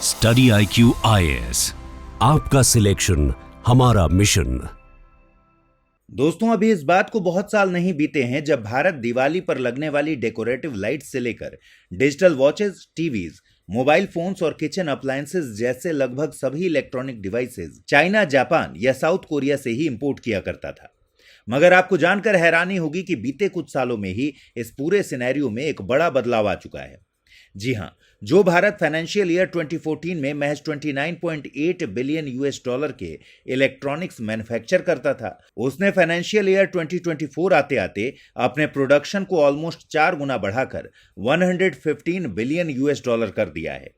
Study IQ IAS, आपका selection हमारा mission. दोस्तों, अभी इस बात को बहुत साल नहीं बीते हैं जब भारत दिवाली पर लगने वाली डेकोरेटिव लाइट्स से लेकर digital watches, TVs, mobile phones और किचन अप्लायंसेस जैसे लगभग सभी इलेक्ट्रॉनिक डिवाइसेस चाइना, जापान या साउथ कोरिया से ही इंपोर्ट किया करता था। मगर आपको जानकर हैरानी होगी कि बीते कुछ सालों में ही इस पूरे सिनेरियो में एक बड़ा बदलाव आ चुका है। जी हां, जो भारत फाइनेंशियल ईयर 2014 में महज 29.8 बिलियन यूएस डॉलर के इलेक्ट्रॉनिक्स मैन्युफैक्चर करता था, उसने फाइनेंशियल ईयर 2024 आते आते अपने प्रोडक्शन को ऑलमोस्ट 4 गुना बढ़ाकर 115 बिलियन यूएस डॉलर कर दिया है।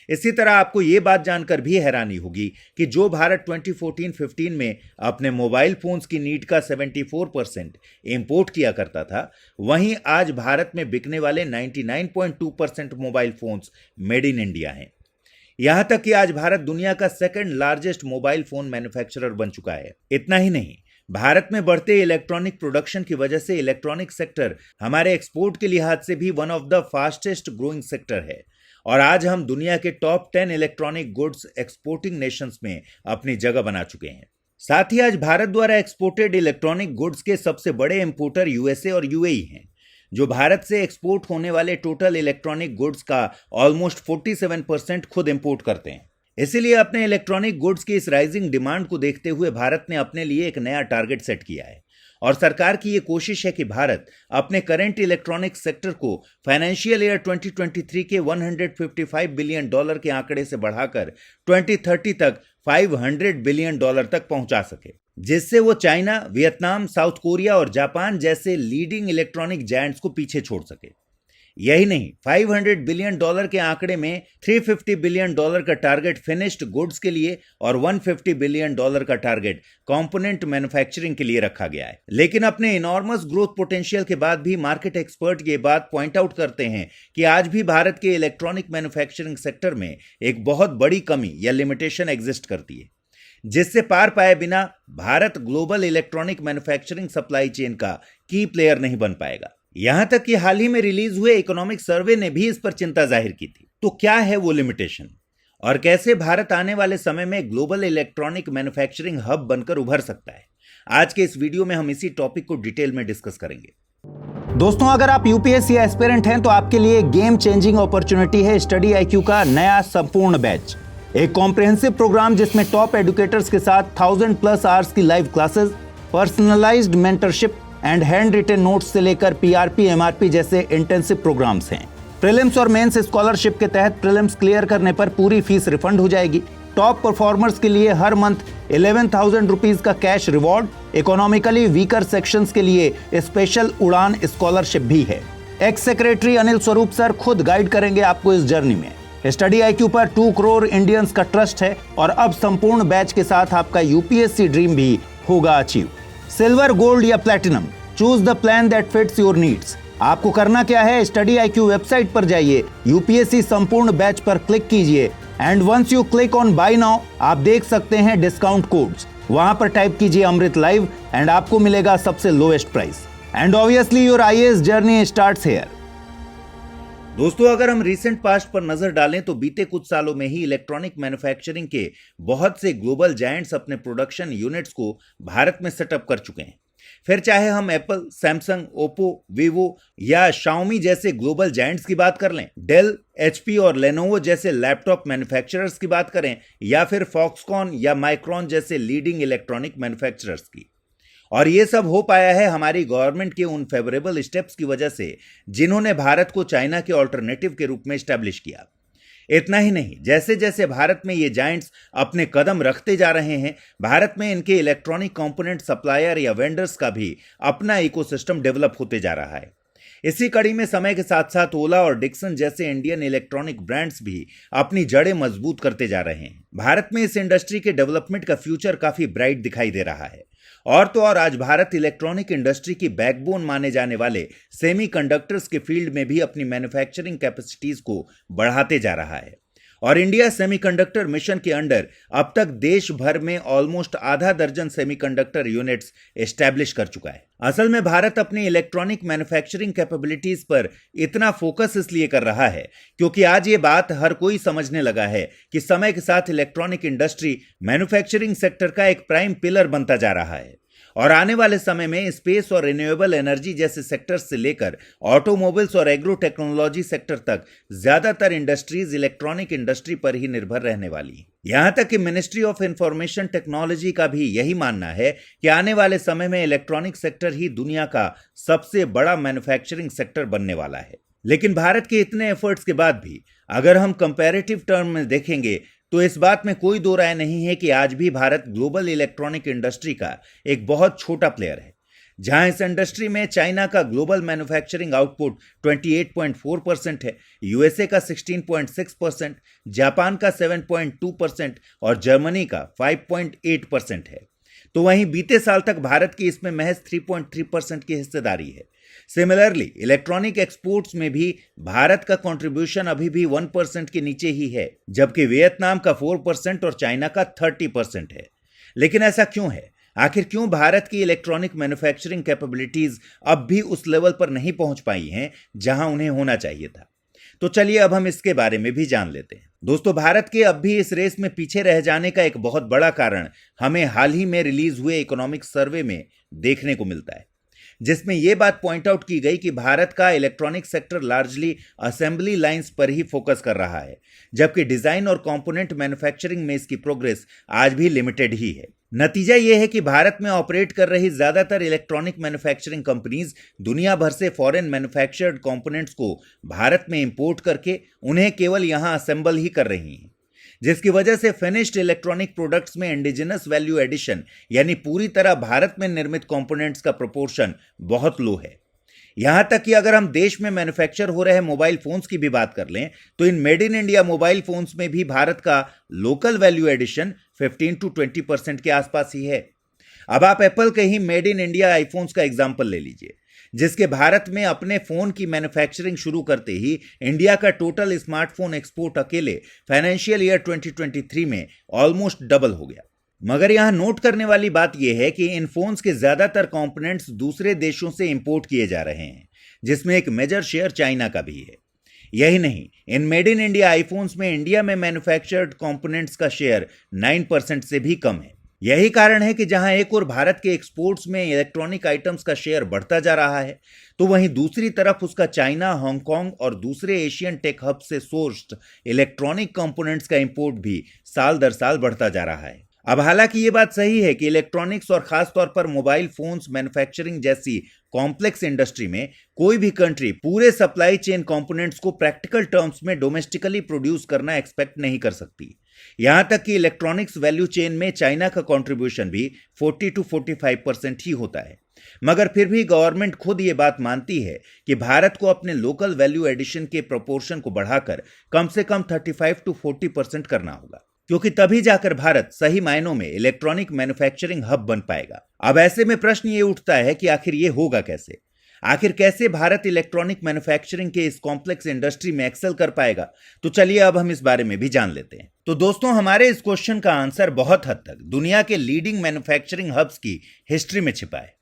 इसी तरह आपको यह बात जानकर भी हैरानी होगी कि जो भारत 2014-15 में अपने मोबाइल फोन्स की नीड का 74% इंपोर्ट किया करता था, वहीं आज भारत में बिकने वाले 99.2% mobile phones made in India हैं। यहां तक कि आज भारत दुनिया का second largest mobile phone manufacturer बन चुका है। इतना ही नहीं, भारत में बढ़ते इलेक्ट्रॉनिक प्रोडक्शन की वजह से इलेक्ट्रॉनिक सेक्टर हमारे एक्सपोर्ट के लिहाज से भी one of the fastest growing sector है और आज हम दुनिया के top 10 electronic goods exporting Nations में अपनी जगह बना चुके हैं। साथ ही आज भारत द्वारा एक्सपोर्टेड इलेक्ट्रॉनिक गुड्स के सबसे बड़े इंपोर्टर यूएसए और यूएई हैं, जो भारत से एक्सपोर्ट होने वाले टोटल इलेक्ट्रॉनिक गुड्स का ऑलमोस्ट 47% खुद इंपोर्ट करते हैं। इसीलिए अपने इलेक्ट्रॉनिक गुड्स की इस राइजिंग डिमांड को देखते हुए भारत ने अपने लिए एक नया टारगेट सेट किया है और सरकार की यह कोशिश है कि भारत अपने करंट इलेक्ट्रॉनिक सेक्टर को फाइनेंशियल ईयर 2023 के 155 बिलियन डॉलर के आंकड़े से बढ़ाकर 2030 तक 500 बिलियन डॉलर तक पहुंचा सके, जिससे वो चाइना, वियतनाम, साउथ कोरिया और जापान जैसे लीडिंग इलेक्ट्रॉनिक जायंट्स को पीछे छोड़ सके। यही नहीं, 500 बिलियन डॉलर के आंकड़े में 350 बिलियन डॉलर का टारगेट फिनिश्ड गुड्स के लिए और 150 बिलियन डॉलर का टारगेट कंपोनेंट मैन्युफैक्चरिंग के लिए रखा गया है। लेकिन अपने इनॉर्मस ग्रोथ पोटेंशियल के बाद भी मार्केट एक्सपर्ट ये बात पॉइंट आउट करते हैं कि आज भी भारत के इलेक्ट्रॉनिक मैन्युफैक्चरिंग सेक्टर में एक बहुत बड़ी कमी या लिमिटेशन एग्जिस्ट करती है, जिससे पार पाए बिना Bharat global electronic manufacturing supply chain का की प्लेयर नहीं बन पाएगा। यहां तक कि हाल ही में रिलीज हुए इकोनॉमिक सर्वे ने भी इस पर चिंता जाहिर की थी। तो क्या है वो लिमिटेशन और कैसे भारत आने वाले समय में ग्लोबल इलेक्ट्रॉनिक मैन्युफैक्चरिंग हब बनकर उभर सकता है? आज के इस वीडियो में हम इसी टॉपिक को डिटेल में डिस्कस करेंगे। दोस्तों, अगर आप यूपीएससी एस्पिरेंट हैं तो आपके लिए गेम चेंजिंग अपॉर्चुनिटी है स्टडी IQ का नया संपूर्ण बैच, एक कॉम्प्रिहेंसिव प्रोग्राम जिसमें टॉप एडुकेटर्स के साथ 1000+ आवर्स की live classes, personalised mentorship and handwritten notes से लेकर PRP, MRP जैसे इंटेंसिव प्रोग्राम्स हैं। प्रीलिम्स और मेंस स्कॉलरशिप के तहत प्रीलिम्स क्लियर करने पर पूरी फीस रिफंड हो जाएगी। टॉप परफॉर्मर्स के लिए हर मंथ 11,000 रुपीज का cash reward, economically weaker sections के लिए स्पेशल उड़ान स्कॉलरशिप भी है। X secretary Anil Swarup sir खुद गाइड करेंगे आपको इस जर्नी में। स्टडी IQ पर 2 करोड़ इंडियंस का ट्रस्ट है और अब संपूर्ण बैच के साथ आपका यूपीएससी ड्रीम भी होगा अचीव। सिल्वर, गोल्ड या platinum, choose the plan that fits your needs. आपको करना क्या है, स्टडी IQ वेबसाइट पर जाइए, यूपीएससी संपूर्ण बैच पर क्लिक कीजिए and once you click on buy now, आप देख सकते हैं डिस्काउंट कोड्स। वहां पर टाइप कीजिए अमृत लाइव एंड आपको मिलेगा सबसे lowest price and obviously your IAS journey starts here. दोस्तों, अगर हम रिसेंट पास्ट पर नजर डालें तो बीते कुछ सालों में ही इलेक्ट्रॉनिक मैन्युफैक्चरिंग के बहुत से ग्लोबल जायंट्स अपने प्रोडक्शन यूनिट्स को भारत में सेटअप कर चुके हैं। फिर चाहे हम एप्पल, सैमसंग, ओप्पो, वीवो या शाओमी जैसे ग्लोबल जायंट्स की बात कर लें, डेल, HP और लेनोवो जैसे लैपटॉप मैन्युफैक्चरर्स की बात करें या फिर फॉक्सकॉन या माइक्रॉन जैसे लीडिंग इलेक्ट्रॉनिक मैन्युफैक्चरर्स की। और ये सब हो पाया है हमारी गवर्नमेंट के उन फेवरेबल स्टेप्स की वजह से जिन्होंने भारत को चाइना के ऑल्टरनेटिव के रूप में एस्टैब्लिश किया। इतना ही नहीं, जैसे जैसे भारत में ये जायंट्स अपने कदम रखते जा रहे हैं, भारत में इनके इलेक्ट्रॉनिक कंपोनेंट सप्लायर या वेंडर्स का भी अपना इकोसिस्टम डेवलप होते जा रहा है। इसी कड़ी में समय के साथ साथ ओला और डिक्सन जैसे इंडियन इलेक्ट्रॉनिक ब्रांड्स भी अपनी जड़ें मजबूत करते जा रहे हैं। भारत में इस इंडस्ट्री के डेवलपमेंट का फ्यूचर काफी ब्राइट दिखाई दे रहा है। और तो और आज भारत इलेक्ट्रॉनिक इंडस्ट्री की बैकबोन माने जाने वाले सेमीकंडक्टर्स के फील्ड में भी अपनी मैन्युफैक्चरिंग कैपेसिटीज को बढ़ाते जा रहा है। और इंडिया सेमीकंडक्टर मिशन के अंडर अब तक देश भर में ऑलमोस्ट आधा दर्जन सेमीकंडक्टर यूनिट्स एस्टैब्लिश कर चुका है। असल में भारत अपनी इलेक्ट्रॉनिक मैन्युफैक्चरिंग कैपेबिलिटीज पर इतना फोकस इसलिए कर रहा है क्योंकि आज ये बात हर कोई समझने लगा है कि समय के साथ इलेक्ट्रॉनिक इंडस्ट्री मैन्युफैक्चरिंग सेक्टर का एक प्राइम पिलर बनता जा रहा है और आने वाले समय में स्पेस और रिन्यूएबल एनर्जी जैसे सेक्टर्स से लेकर ऑटोमोबाइल्स और एग्रो टेक्नोलॉजी सेक्टर तक ज्यादातर इंडस्ट्रीज इलेक्ट्रॉनिक इंडस्ट्री पर ही निर्भर रहने वाली। यहां तक कि मिनिस्ट्री ऑफ इंफॉर्मेशन टेक्नोलॉजी का भी यही मानना है कि आने वाले समय में इलेक्ट्रॉनिक सेक्टर ही दुनिया का सबसे बड़ा मैन्युफैक्चरिंग सेक्टर बनने वाला है। लेकिन भारत के इतने एफर्ट्स के बाद भी अगर हम कंपैरेटिव टर्म में देखेंगे तो इस बात में कोई दो राय नहीं है कि आज भी भारत ग्लोबल इलेक्ट्रॉनिक इंडस्ट्री का एक बहुत छोटा प्लेयर है। जहां इस इंडस्ट्री में चाइना का ग्लोबल मैन्युफैक्चरिंग आउटपुट 28.4% है, यूएसए का 16.6%, जापान का 7.2% और जर्मनी का 5.8% है, तो वहीं बीते साल तक भारत की इसमें महज 3.3% की हिस्सेदारी है। सिमिलरली इलेक्ट्रॉनिक एक्सपोर्ट्स में भी भारत का कंट्रीब्यूशन अभी भी 1% के नीचे ही है, जबकि वियतनाम का 4% और चाइना का 30% है। लेकिन ऐसा क्यों है? आखिर क्यों भारत की इलेक्ट्रॉनिक मैन्युफैक्चरिंग कैपेबिलिटीज अब भी उस लेवल पर नहीं पहुंच पाई हैं जहां उन्हें होना चाहिए था? तो चलिए अब हम इसके बारे में भी जान लेते हैं। दोस्तों, भारत के अब भी इस रेस में पीछे रह जाने का एक बहुत बड़ा कारण हमें हाल ही में रिलीज हुए इकोनॉमिक सर्वे में देखने को मिलता है, जिसमें यह बात पॉइंट आउट की गई कि भारत का electronic sector largely assembly lines पर ही फोकस कर रहा है, जबकि डिजाइन और कंपोनेंट मैन्युफैक्चरिंग में इसकी प्रोग्रेस आज भी लिमिटेड ही है। नतीजा यह है कि भारत में ऑपरेट कर रही ज्यादातर इलेक्ट्रॉनिक मैन्युफैक्चरिंग कंपनीज दुनिया भर से फॉरेन मैन्युफैक्चर्ड कंपोनेंट्स को भारत में इंपोर्ट करके उन्हें केवल यहां असेंबल ही कर रही हैं, जिसकी वजह से फिनिश्ड इलेक्ट्रॉनिक प्रोडक्ट्स में इंडिजिनस वैल्यू एडिशन यानी पूरी तरह भारत में निर्मित कंपोनेंट्स का प्रोपोर्शन बहुत लो है। यहां तक कि अगर हम देश में मैन्युफैक्चर हो रहे मोबाइल फोन्स की भी बात कर लें तो in made in India mobile phones में भी भारत का लोकल वैल्यू एडिशन 15 to 20% के आसपास ही है। अब आप एप्पल के he made in India iPhones का एग्जाम्पल ले लीजिए, जिसके भारत में अपने फोन की मैन्युफैक्चरिंग शुरू करते ही इंडिया का टोटल स्मार्टफोन एक्सपोर्ट अकेले फाइनेंशियल ईयर 2023 में ऑलमोस्ट डबल हो गया। मगर यहां नोट करने वाली बात यह है कि इन फोन्स के ज्यादातर कंपोनेंट्स दूसरे देशों से इंपोर्ट किए जा रहे हैं, जिसमें एक मेजर शेयर चाइना का भी है। यही नहीं, in made in India iPhones में इंडिया में मैन्युफैक्चर्ड कंपोनेंट्स का शेयर 9% से भी कम है। यही कारण है कि जहां एक और भारत के एक्सपोर्ट्स में इलेक्ट्रॉनिक आइटम्स का शेयर बढ़ता जा रहा है, तो वहीं दूसरी तरफ उसका चाइना, हांगकांग और दूसरे एशियन टेक हब से सोर्स्ड इलेक्ट्रॉनिक कंपोनेंट्स का इंपोर्ट भी साल दर साल बढ़ता जा रहा है। अब हालांकि ये बात सही है कि इलेक्ट्रॉनिक्स और खासतौर पर मोबाइल फोन्स मैन्युफैक्चरिंग जैसी कॉम्प्लेक्स इंडस्ट्री में कोई भी कंट्री पूरे सप्लाई चेन कंपोनेंट्स को प्रैक्टिकल टर्म्स में डोमेस्टिकली प्रोड्यूस करना एक्सपेक्ट नहीं कर सकती। यहां तक कि इलेक्ट्रॉनिक्स वैल्यू चेन में चाइना का कंट्रीब्यूशन भी 40 to 45% ही होता है। मगर फिर भी गवर्नमेंट खुद ये बात मानती है कि भारत को अपने लोकल वैल्यू एडिशन के प्रोपोर्शन को बढ़ाकर कम से कम 35 to 40% करना होगा, क्योंकि तभी जाकर भारत सही मायनों में इलेक्ट्रॉनिक मैन्युफैक्चरिंग हब बन पाएगा। अब ऐसे में प्रश्न ये उठता है कि आखिर ये होगा कैसे? आखिर कैसे भारत इलेक्ट्रॉनिक मैन्युफैक्चरिंग के इस कॉम्प्लेक्स इंडस्ट्री में एक्सेल कर पाएगा? तो चलिए अब हम इस बारे में भी जान लेते हैं। तो दोस्तों, हमारे इस क्वेश्चन का आंसर बहुत हद तक दुनिया के लीडिंग मैन्युफैक्चरिंग हब्स की हिस्ट्री में छिपा है।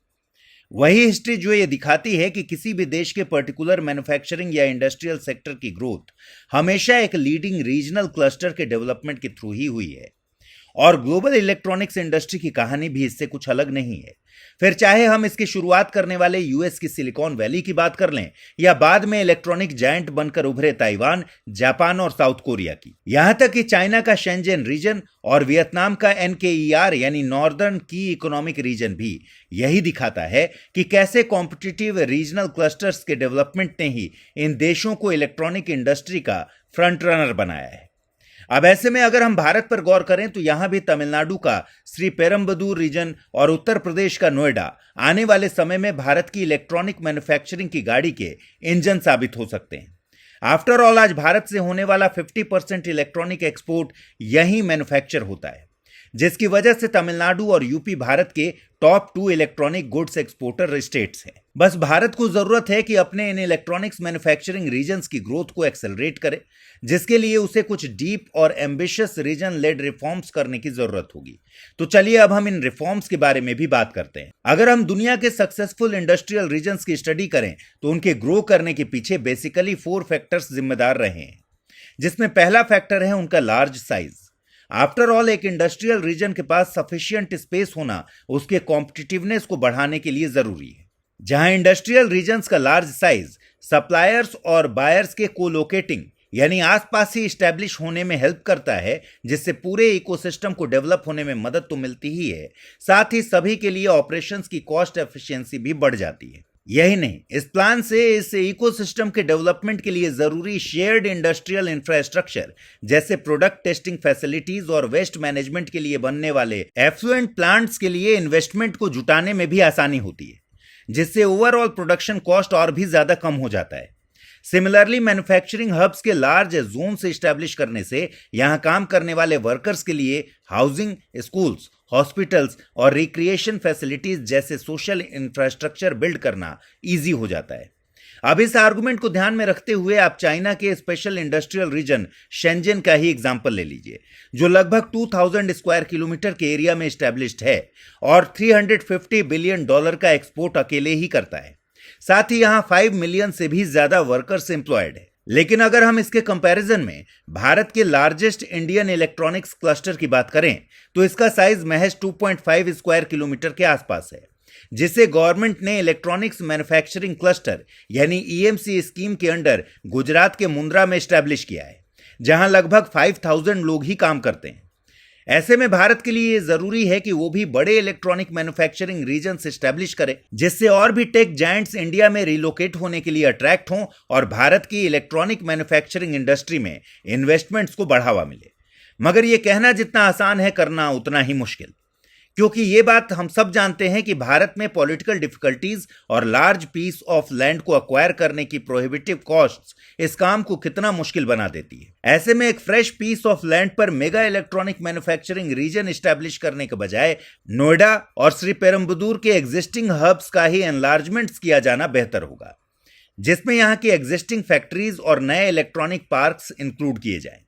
वही हिस्ट्री जो ये दिखाती है कि किसी भी देश के पर्टिकुलर मैन्युफैक्चरिंग या इंडस्ट्रियल सेक्टर की ग्रोथ हमेशा एक लीडिंग रीजनल क्लस्टर के डेवलपमेंट के थ्रू ही हुई है। और ग्लोबल इलेक्ट्रॉनिक्स इंडस्ट्री की कहानी भी इससे कुछ अलग नहीं है। फिर चाहे हम इसकी शुरुआत करने वाले यूएस की सिलिकॉन वैली की बात कर लें या बाद में इलेक्ट्रॉनिक जायंट बनकर उभरे ताइवान, जापान और साउथ कोरिया की, यहां तक कि चाइना का शेंजन रीजन और वियतनाम का NKER यानी नॉर्दर्न की इकोनॉमिक रीजन भी यही दिखाता है कि कैसे कॉम्पिटिटिव रीजनल क्लस्टर्स के डेवलपमेंट ने ही इन देशों को इलेक्ट्रॉनिक इंडस्ट्री का फ्रंट रनर बनाया है। अब ऐसे में अगर हम भारत पर गौर करें तो यहां भी तमिलनाडु का श्री पेरम्बदूर रीजन और उत्तर प्रदेश का नोएडा आने वाले समय में भारत की इलेक्ट्रॉनिक मैन्युफैक्चरिंग की गाड़ी के इंजन साबित हो सकते हैं। आफ्टर ऑल आज भारत से होने वाला 50% इलेक्ट्रॉनिक एक्सपोर्ट यहीं मैन्युफैक्चर होता है, जिसकी वजह से तमिलनाडु और यूपी भारत के top 2 electronic goods exporter states हैं। बस भारत को जरूरत है कि अपने इन इलेक्ट्रॉनिक्स मैन्युफैक्चरिंग रीजन्स की ग्रोथ को एक्सेलरेट करे, जिसके लिए उसे कुछ डीप और एम्बिशियस रीजन लेड रिफॉर्म्स करने की जरूरत होगी। तो चलिए अब हम इन रिफॉर्म्स के बारे में भी बात करते हैं। अगर हम दुनिया के सक्सेसफुल इंडस्ट्रियल रीजन्स की स्टडी करें तो उनके ग्रो करने के पीछे बेसिकली 4 फैक्टर्स जिम्मेदार रहे हैं, जिसमें पहला फैक्टर है उनका लार्ज साइज। आफ्टर ऑल, एक इंडस्ट्रियल रीजन के पास सफिशिएंट स्पेस होना उसके कॉम्पिटिटिवनेस को बढ़ाने के लिए जरूरी है। जहां इंडस्ट्रियल रीजन्स का लार्ज साइज सप्लायर्स और बायर्स के कोलोकेटिंग यानी आसपास ही स्टैब्लिश होने में हेल्प करता है, जिससे पूरे इकोसिस्टम को डेवलप होने में मदद तो मिलती ही है, साथ ही सभी के लिए ऑपरेशंस की कॉस्ट एफिशिएंसी भी बढ़ जाती है। यही नहीं, इस प्लान से इस इकोसिस्टम के डेवलपमेंट के लिए जरूरी शेयर्ड इंडस्ट्रियल इंफ्रास्ट्रक्चर जैसे प्रोडक्ट टेस्टिंग फैसिलिटीज और वेस्ट मैनेजमेंट के लिए बनने वाले एफ्लुएंट प्लांट्स के लिए इन्वेस्टमेंट को जुटाने में भी आसानी होती है, जिससे ओवरऑल प्रोडक्शन कॉस्ट और भी ज्यादा कम हो जाता है। सिमिलरली, मैन्युफैक्चरिंग हब्स के लार्ज जोन से स्टैब्लिश करने से यहां काम करने वाले वर्कर्स के लिए हाउसिंग, स्कूल्स, हॉस्पिटल्स और रिक्रिएशन फैसिलिटीज जैसे सोशल इंफ्रास्ट्रक्चर बिल्ड करना इजी हो जाता है। अब इस आर्गुमेंट को ध्यान में रखते हुए आप चाइना के स्पेशल इंडस्ट्रियल रीजन शेंजन का ही एग्जांपल ले लीजिए, जो लगभग 2000 स्क्वायर किलोमीटर के एरिया में स्टैब्लिश्ड है और $350 बिलियन का एक्सपोर्ट अकेले ही करता है। साथ ही यहां 5 मिलियन से भी ज्यादा वर्कर्स एम्प्लॉयड है। लेकिन अगर हम इसके कंपैरिजन में भारत के लार्जेस्ट इंडियन इलेक्ट्रॉनिक्स क्लस्टर की बात करें तो इसका साइज महज 2.5 स्क्वायर किलोमीटर के आसपास है, जिसे गवर्नमेंट ने इलेक्ट्रॉनिक्स मैन्युफैक्चरिंग क्लस्टर यानी ईएमसी स्कीम के अंडर गुजरात के मुंद्रा में स्टैब्लिश किया है, जहां लगभग 5000 लोग ही काम करते हैं। ऐसे में भारत के लिए जरूरी है कि वो भी बड़े इलेक्ट्रॉनिक मैन्युफैक्चरिंग रीजन एस्टैब्लिश करे, जिससे और भी टेक जायंट्स इंडिया में रिलोकेट होने के लिए अट्रैक्ट हों और भारत की इलेक्ट्रॉनिक मैन्युफैक्चरिंग इंडस्ट्री में इन्वेस्टमेंट्स को बढ़ावा मिले। मगर यह कहना जितना आसान है, करना उतना ही मुश्किल, क्योंकि ये बात हम सब जानते हैं कि भारत में पॉलिटिकल डिफिकल्टीज और लार्ज पीस ऑफ लैंड को अक्वायर करने की प्रोहिबिटिव कॉस्ट्स इस काम को कितना मुश्किल बना देती है। ऐसे में एक फ्रेश पीस ऑफ लैंड पर mega electronic manufacturing region establish करने के बजाय नोएडा और श्रीपेरुम्बदूर के एग्जिस्टिंग हब्स का ही एनलार्जमेंट किया जाना बेहतर होगा, जिसमें यहां की एग्जिस्टिंग फैक्ट्रीज और नए इलेक्ट्रॉनिक पार्क्स इंक्लूड किए जाएं।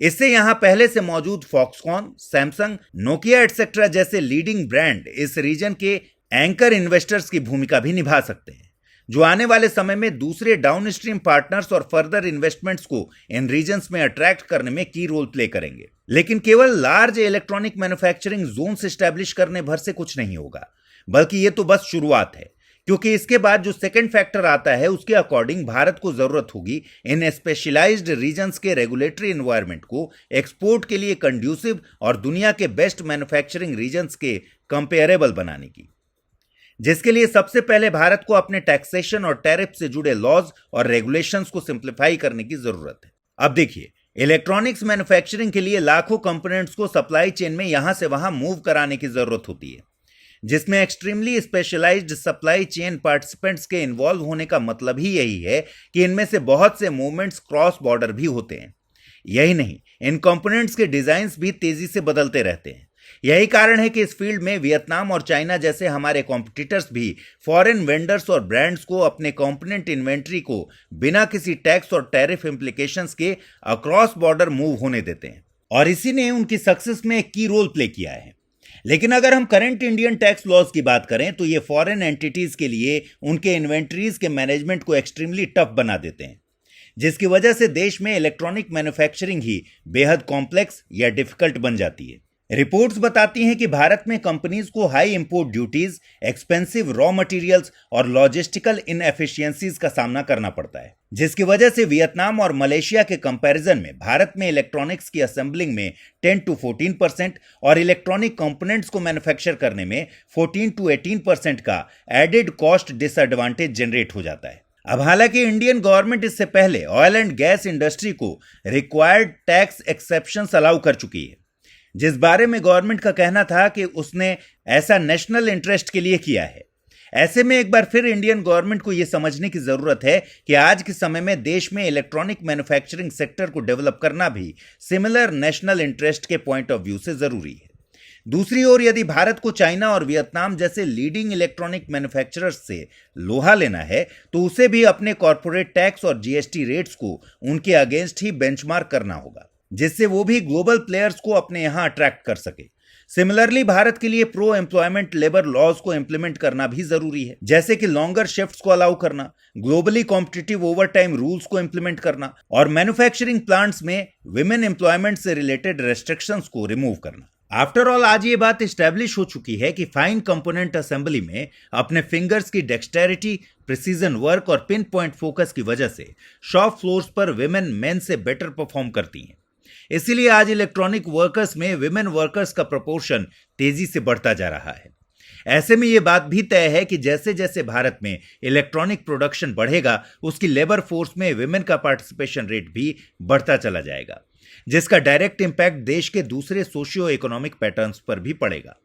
इससे यहां पहले से मौजूद फॉक्सकॉन, सैमसंग, नोकिया एटसेट्रा जैसे लीडिंग ब्रांड इस रीजन के एंकर इन्वेस्टर्स की भूमिका भी निभा सकते हैं, जो आने वाले समय में दूसरे डाउनस्ट्रीम पार्टनर्स और फर्दर इन्वेस्टमेंट्स को इन रीजन्स में अट्रैक्ट करने में की रोल प्ले करेंगे। लेकिन केवल लार्ज इलेक्ट्रॉनिक मैन्युफैक्चरिंग जोन से स्टैब्लिश करने भर से कुछ नहीं होगा, बल्कि यह तो बस शुरुआत है, क्योंकि इसके बाद जो सेकंड फैक्टर आता है उसके अकॉर्डिंग भारत को जरूरत होगी इन स्पेशलाइज्ड रीजन्स के रेगुलेटरी एनवायरनमेंट को एक्सपोर्ट के लिए कंड्यूसिव और दुनिया के बेस्ट मैन्युफैक्चरिंग रीजन्स के कंपेरेबल बनाने की, जिसके लिए सबसे पहले भारत को अपने टैक्सेशन और टैरिफ से जुड़े लॉज और रेगुलेशंस को सिंप्लीफाई करने की जरूरत है। अब देखिए, इलेक्ट्रॉनिक्स मैन्युफैक्चरिंग के लिए लाखों कंपोनेंट्स को सप्लाई चेन में यहां से वहां मूव कराने की जरूरत होती है, जिसमें extremely specialised supply chain participants के इन्वॉल्व होने का मतलब ही यही है कि इनमें से बहुत से मूवमेंट्स क्रॉस बॉर्डर भी होते हैं। यही नहीं, इन कंपोनेंट्स के डिजाइन्स भी तेजी से बदलते रहते हैं। यही कारण है कि इस फील्ड में वियतनाम और चाइना जैसे हमारे कॉम्पिटिटर्स भी फॉरेन वेंडर्स और ब्रांड्स को अपने कंपोनेंट इन्वेंट्री को बिना किसी टैक्स और टैरिफ इंप्लीकेशंस के अक्रॉस बॉर्डर मूव होने देते हैं, और इसी ने उनकी सक्सेस में एक की रोल प्ले किया है। लेकिन अगर हम करंट इंडियन टैक्स लॉज की बात करें तो ये फॉरेन एंटिटीज के लिए उनके इन्वेंट्रीज के मैनेजमेंट को एक्सट्रीमली टफ बना देते हैं, जिसकी वजह से देश में इलेक्ट्रॉनिक मैन्युफैक्चरिंग ही बेहद कॉम्प्लेक्स या डिफिकल्ट बन जाती है। रिपोर्ट्स बताती हैं कि भारत में कंपनीज को high import duties, expensive raw materials और लॉजिस्टिकल इनएफिशिएंसीज का सामना करना पड़ता है, जिसकी वजह से वियतनाम और मलेशिया के कंपैरिजन में भारत में इलेक्ट्रॉनिक्स की असेंबलिंग में 10 to 14% और इलेक्ट्रॉनिक कंपोनेंट्स को मैन्युफैक्चर करने में 14 to 18% का एडेड कॉस्ट डिसएडवांटेज जनरेट हो जाता है। अब हालांकि इंडियन गवर्नमेंट इससे पहले ऑयल एंड गैस इंडस्ट्री को रिक्वायर्ड टैक्स एक्सेप्शंस अलाउ कर चुकी है, जिस बारे में गवर्नमेंट का कहना था कि उसने ऐसा नेशनल इंटरेस्ट के लिए किया है। ऐसे में एक बार फिर इंडियन गवर्नमेंट को यह समझने की जरूरत है कि आज के समय में देश में इलेक्ट्रॉनिक मैन्युफैक्चरिंग सेक्टर को डेवलप करना भी सिमिलर नेशनल इंटरेस्ट के पॉइंट ऑफ व्यू से जरूरी है, दूसरी ओर यदि भारत को चाइना और वियतनाम जैसे लीडिंग इलेक्ट्रॉनिक मैन्युफैक्चरर्स से लोहा लेना है तो उसे भी अपने कॉर्पोरेट टैक्स और जीएसटी रेट्स को उनके अगेंस्ट ही बेंचमार्क करना होगा, जिससे वो भी ग्लोबल प्लेयर्स को अपने यहां अट्रैक्ट कर सके। सिमिलरली भारत के लिए प्रो एम्प्लॉयमेंट लेबर लॉज को इंप्लीमेंट करना भी जरूरी है, जैसे कि लॉन्गर शिफ्ट्स को अलाउ करना, ग्लोबली कॉम्पिटिटिव ओवरटाइम रूल्स को इंप्लीमेंट करना और मैन्युफैक्चरिंग प्लांट्स में विमेन एम्प्लॉयमेंट से रिलेटेड रेस्ट्रिक्शंस को रिमूव करना। आफ्टर ऑल आज ये बात एस्टेब्लिश हो चुकी है कि फाइन कंपोनेंट असेंबली में अपने फिंगर्स की डेक्सटेरिटी, प्रिसीजन वर्क और पिन पॉइंट फोकस की वजह से शॉप फ्लोर्स पर विमेन मेन से बेटर परफॉर्म करती हैं। इसीलिए आज इलेक्ट्रॉनिक वर्कर्स में विमेन वर्कर्स का प्रोपोर्शन तेजी से बढ़ता जा रहा है। ऐसे में यह बात भी तय है कि जैसे जैसे भारत में इलेक्ट्रॉनिक प्रोडक्शन बढ़ेगा, उसकी लेबर फोर्स में विमेन का पार्टिसिपेशन रेट भी बढ़ता चला जाएगा, जिसका डायरेक्ट इंपैक्ट देश के दूसरे सोशियो इकोनॉमिक पैटर्न्स पर भी पड़ेगा।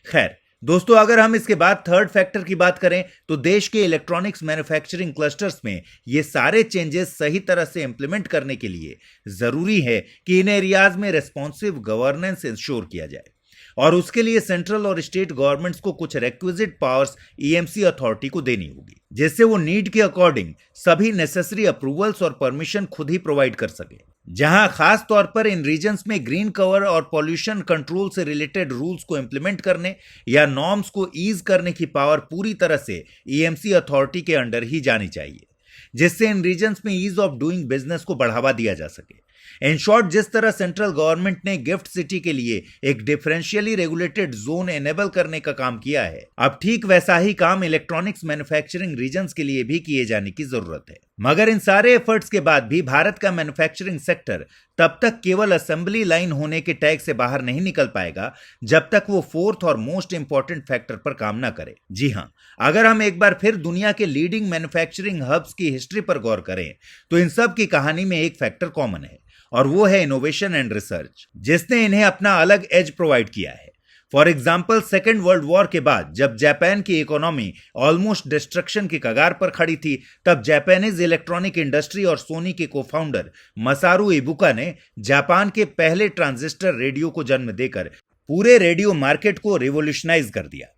खैर दोस्तों, अगर हम इसके बाद थर्ड फैक्टर की बात करें तो देश के इलेक्ट्रॉनिक्स मैन्युफैक्चरिंग क्लस्टर्स में ये सारे चेंजेस सही तरह से इंप्लीमेंट करने के लिए जरूरी है कि इन एरियाज में रेस्पॉन्सिव गवर्नेंस इंश्योर किया जाए और उसके लिए सेंट्रल और स्टेट गवर्नमेंट्स को कुछ रिक्विजिट पावर्स ईएमसी अथॉरिटी को देनी होगी, जिससे वो नीड के अकॉर्डिंग सभी नेसेसरी अप्रूवल्स और परमिशन खुद ही प्रोवाइड कर सके। जहां खास तौर पर इन रीजन्स में ग्रीन कवर और पॉल्यूशन कंट्रोल से रिलेटेड रूल्स को इंप्लीमेंट करने या नॉर्म्स को ईज करने की पावर पूरी तरह से ईएमसी अथॉरिटी के अंडर ही जानी चाहिए, जिससे इन रीजन्स में ईज ऑफ डूइंग बिजनेस को बढ़ावा दिया जा सके। इन शॉर्ट, जिस तरह सेंट्रल गवर्नमेंट ने गिफ्ट सिटी के लिए एक डिफरेंशियली रेगुलेटेड जोन एनेबल करने का काम किया है, अब ठीक वैसा ही काम इलेक्ट्रॉनिक्स मैन्युफैक्चरिंग रीजन्स के लिए भी किए जाने की जरूरत है। मगर इन सारे एफर्ट्स के बाद भी भारत का मैन्युफैक्चरिंग सेक्टर तब तक केवल असेंबली लाइन होने के टैग से बाहर नहीं निकल पाएगा जब तक वो फोर्थ और मोस्ट इंपॉर्टेंट फैक्टर पर काम ना करे। जी हां, अगर हम एक बार फिर दुनिया के लीडिंग मैन्युफैक्चरिंग हब्स की हिस्ट्री पर गौर करें तो इन सब की कहानी में एक फैक्टर कॉमन है और वो है इनोवेशन एंड रिसर्च, जिसने इन्हें अपना अलग एज प्रोवाइड किया है। For example, second world war के बाद जब जापान की इकोनॉमी ऑलमोस्ट डिस्ट्रक्शन की कगार पर खड़ी थी, तब जापानीज इलेक्ट्रॉनिक इंडस्ट्री और सोनी के को-फाउंडर मसारू इबुका ने जापान के पहले ट्रांजिस्टर रेडियो को जन्म देकर पूरे रेडियो मार्केट को रिवोल्यूशनाइज कर दिया,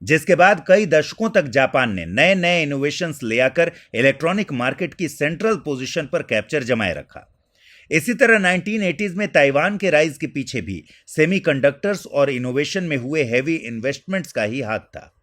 जिसके बाद कई दशकों तक जापान ने नए नए इनोवेशंस ले आकर इलेक्ट्रॉनिक मार्केट की सेंट्रल पोजीशन पर कैप्चर जमाए रखा। इसी तरह 1980s में ताइवान के राइज के पीछे भी सेमीकंडक्टर्स और इनोवेशन में हुए हैवी इन्वेस्टमेंट्स का ही हाथ था,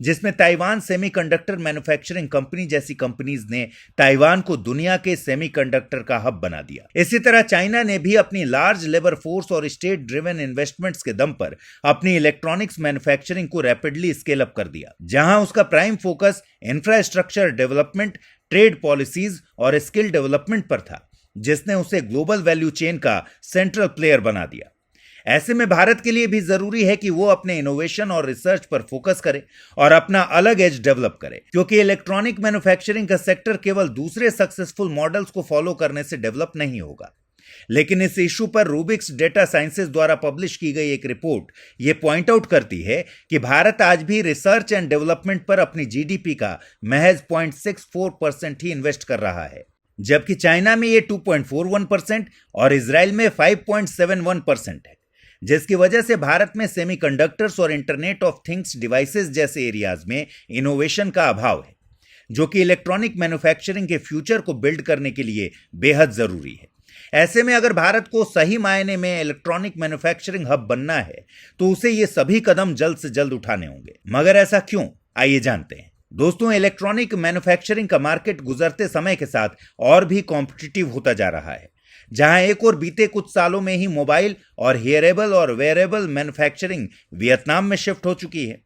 जिसमें ताइवान सेमीकंडक्टर मैन्युफैक्चरिंग कंपनी जैसी कंपनीज ने ताइवान को दुनिया के सेमीकंडक्टर का हब बना दिया। इसी तरह चाइना ने भी अपनी लार्ज लेबर फोर्स और स्टेट ड्रिवन इन्वेस्टमेंट्स के दम पर अपनी इलेक्ट्रॉनिक्स मैन्युफैक्चरिंग को रैपिडली स्केल अप कर दिया, जहां उसका prime focus infrastructure development, trade policies और स्किल डेवलपमेंट पर था, जिसने उसे ग्लोबल वैल्यू चेन का सेंट्रल प्लेयर बना दिया। ऐसे में भारत के लिए भी जरूरी है कि वो अपने इनोवेशन और रिसर्च पर फोकस करे और अपना अलग एज डेवलप करे, क्योंकि इलेक्ट्रॉनिक मैन्युफैक्चरिंग का सेक्टर केवल दूसरे सक्सेसफुल मॉडल्स को फॉलो करने से डेवलप नहीं होगा। लेकिन इस इशू पर रूबिक्स डेटा साइंसेस द्वारा पब्लिश की गई एक रिपोर्ट ये पॉइंट आउट करती है कि भारत आज भी रिसर्च एंड डेवलपमेंट पर अपनी जीडीपी का महज 0.64% ही इन्वेस्ट कर रहा है, जबकि चाइना में ये 2.41% और इजराइल में 5.71% है, जिसकी वजह से भारत में सेमीकंडक्टर्स और इंटरनेट ऑफ थिंग्स डिवाइसेस जैसे एरियाज में इनोवेशन का अभाव है, जो कि इलेक्ट्रॉनिक मैन्युफैक्चरिंग के फ्यूचर को बिल्ड करने के लिए बेहद जरूरी है। ऐसे में अगर भारत को सही मायने में इलेक्ट्रॉनिक मैन्युफैक्चरिंग हब बनना है तो उसे ये सभी कदम जल्द से जल्द उठाने होंगे। मगर ऐसा क्यों, आइए जानते हैं। दोस्तों, इलेक्ट्रॉनिक मैन्युफैक्चरिंग का मार्केट गुजरते समय के साथ और भी कॉम्पिटिटिव होता जा रहा है। जहां एक और बीते कुछ सालों में ही मोबाइल और हियरेबल और वेयरेबल मैन्युफैक्चरिंग वियतनाम में शिफ्ट हो चुकी है,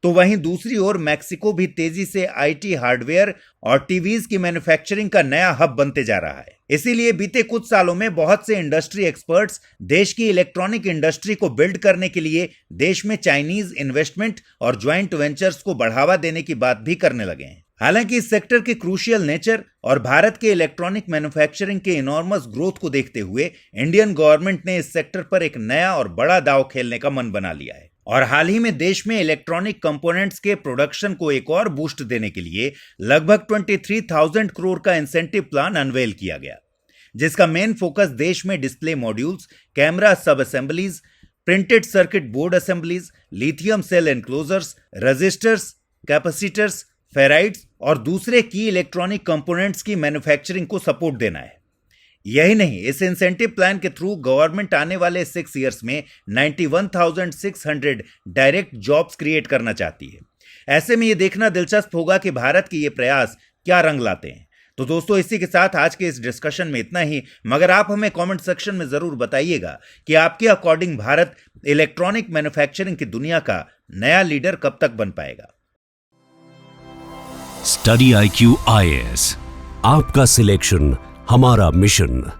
तो वहीं दूसरी ओर मैक्सिको भी तेजी से आईटी हार्डवेयर और टीवीज की मैन्युफैक्चरिंग का नया हब बनते जा रहा है। इसीलिए बीते कुछ सालों में बहुत से इंडस्ट्री एक्सपर्ट्स देश की इलेक्ट्रॉनिक इंडस्ट्री को बिल्ड करने के लिए देश में चाइनीज इन्वेस्टमेंट और ज्वाइंट वेंचर्स को बढ़ावा देने की बात भी करने लगे हैं। हालांकि इस सेक्टर के क्रूशियल नेचर और भारत के इलेक्ट्रॉनिक मैन्युफैक्चरिंग के इनॉर्मस ग्रोथ को देखते हुए इंडियन गवर्नमेंट ने इस सेक्टर पर एक नया और बड़ा दांव खेलने का मन बना लिया है और हाल ही में देश में इलेक्ट्रॉनिक कंपोनेंट्स के प्रोडक्शन को एक और बूस्ट देने के लिए लगभग 23,000 करोड़ का इंसेंटिव प्लान अनवेल किया गया, जिसका मेन फोकस देश में display modules, camera sub assemblies, printed circuit board assemblies, lithium cell enclosures, resistors, capacitors, ferrites और दूसरे की इलेक्ट्रॉनिक कंपोनेंट्स की मैन्युफैक्चरिंग को सपोर्ट देना है। यही नहीं, इस इंसेंटिव प्लान के थ्रू गवर्नमेंट आने वाले 6 इयर्स में 91,600 डायरेक्ट जॉब्स क्रिएट करना चाहती है। ऐसे में यह देखना दिलचस्प होगा कि भारत के ये प्रयास क्या रंग लाते हैं। तो दोस्तों, इसी के साथ आज के इस डिस्कशन में इतना ही, मगर आप हमें कमेंट सेक्शन में जरूर बताइएगा कि आपके अकॉर्डिंग भारत इलेक्ट्रॉनिक मैन्युफैक्चरिंग की दुनिया का नया लीडर कब तक बन पाएगा। स्टडी IQ IAS, आपका सिलेक्शन हमारा मिशन।